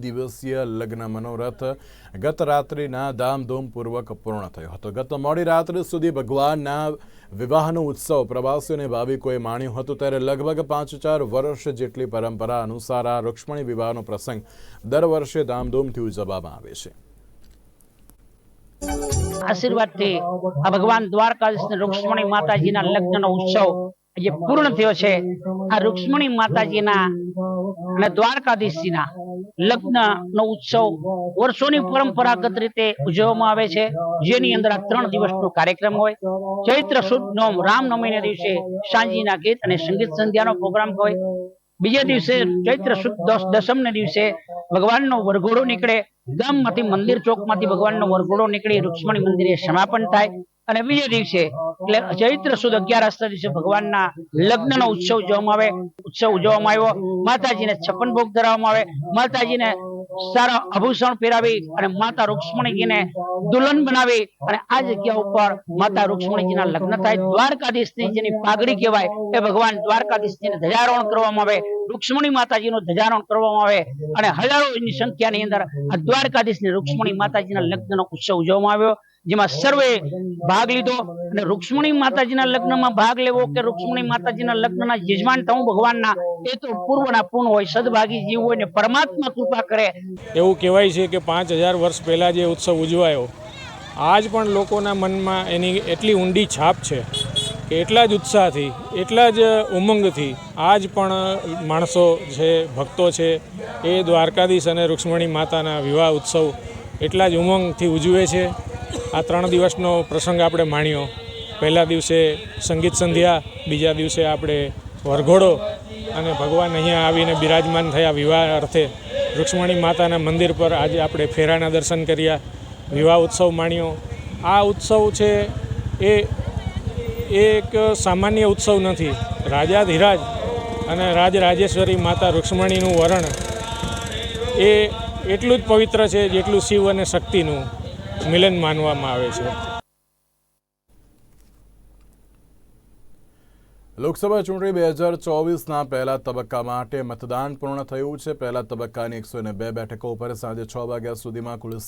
દિવસીય લગ્ન મનોરથ ગત રાત્રિના ધામધૂમપૂર્વક પૂર્ણ થયો હતો। ગત મોડી રાત્રિ સુધી ભગવાનના વિવાહનો ઉત્સવ પ્રવાસીઓને ભાવિકોએ માણ્યો હતો। ત્યારે લગભગ 5-4 વર્ષ જેટલી પરંપરા અનુસાર આ રૂક્ષ્મણી વિવાહનો પ્રસંગ દર વર્ષે ધામધૂમથી ઉજવવામાં આવે છે। આશીર્વાદથી આ ભગવાન દ્વારકાધીશ ને રૂક્ષ્મણી માતાજીના લગ્નનો ઉત્સવ જે પૂર્ણ થયો છે। આ રૂક્ષ્મણી માતાજીના અને દ્વારકાધીશજીના લગ્નનો ઉત્સવ વર્ષોની પરંપરાગત રીતે ઉજવવામાં આવે છે, જેની અંદર આ 3 દિવસનો કાર્યક્રમ હોય। ચૈત્ર સુદ નોમ રામનવમીના દિવસે સાંજના ગીત અને સંગીત સંધ્યાનો પ્રોગ્રામ હોય। બીજા દિવસે ચૈત્ર સુદ દસમના દિવસે ભગવાનનો વરઘોડો નીકળે, ગામમાંથી મંદિર ચોકમાંથી ભગવાનનો વરઘોડો નીકળી રૂક્ષ્મણી મંદિરે સમાપન થાય। અને બીજા દિવસે એટલે ચૈત્ર સુદ 11 દિવસે ભગવાનના લગ્નનો ઉત્સવ ઉજવવામાં આવ્યો। માતાજીને 56 ભોગ ધરાવવામાં આવે, માતાજીને સારા આભૂષણ પહેરાવી અને માતા રૂક્ષ્મણીજીને દુલ્હન બનાવી અને આ જગ્યા ઉપર માતા રૂક્ષ્મણીજીના લગ્ન થાય। દ્વારકાધીશની જેની પાઘડી કહેવાય એ ભગવાન દ્વારકાધીશજીને ધ્વજારોહણ કરવામાં આવે, રૂક્ષ્મણી માતાજીનું ધ્વજારોહણ કરવામાં આવે અને હજારોની સંખ્યાની અંદર આ દ્વારકાધીશની રૂક્ષ્મણી માતાજીના લગ્નનો ઉત્સવ ઉજવવામાં આવ્યો, જેમાં સર્વે ભાગ લીધો। અને રૂક્ષ્મણી માતાજીના લગ્નમાં ભાગ લેવો કે રૂક્ષ્મણી માતાજીના લગ્નના યજમાન થવું ભગવાનના એ તો પૂર્વના પૂર્ણ હોય, સદભાગી જીવ હોય ને પરમાત્મા કૃપા કરે। એવું કહેવાય છે કે 5000 વર્ષ પહેલાં જે ઉત્સવ ઉજવાયો આજ પણ લોકોના મનમાં એની એટલી ઊંડી છાપ છે કે એટલા જ ઉત્સાહથી, એટલા જ ઉમંગથી આજ પણ માણસો છે, ભક્તો છે, એ દ્વારકાધીશ અને રૂક્ષ્મણી માતાના વિવાહ ઉત્સવ એટલા જ ઉમંગથી ઉજવે છે। આ 3 દિવસનો પ્રસંગ આપણે માણ્યો। પહેલા દિવસે સંગીત સંધ્યા, બીજા દિવસે આપણે વરઘોડો અને ભગવાન અહીંયા આવીને બિરાજમાન થયા વિવાહ અર્થે રૂક્ષ્મણી માતાના મંદિર પર આજે આપણે ફેરાના દર્શન કર્યા, વિવાહ ઉત્સવ માણ્યો। આ ઉત્સવ છે એ એક સામાન્ય ઉત્સવ નથી। રાજાધિરાજ અને રાજરાજેશ્વરી માતા રૂક્ષ્મણીનું વરણ એ એટલું જ પવિત્ર છે જેટલું શિવ અને શક્તિનું મિલન માનવામાં આવે છે। લોકસભા ચૂંટણી 2024ના પહેલા તબક્કા માટે મતદાન પૂર્ણ થયું છે। પહેલા તબક્કાની 102 બેઠકો પર સાંજે 6 વાગ્યા સુધીમાં કુલ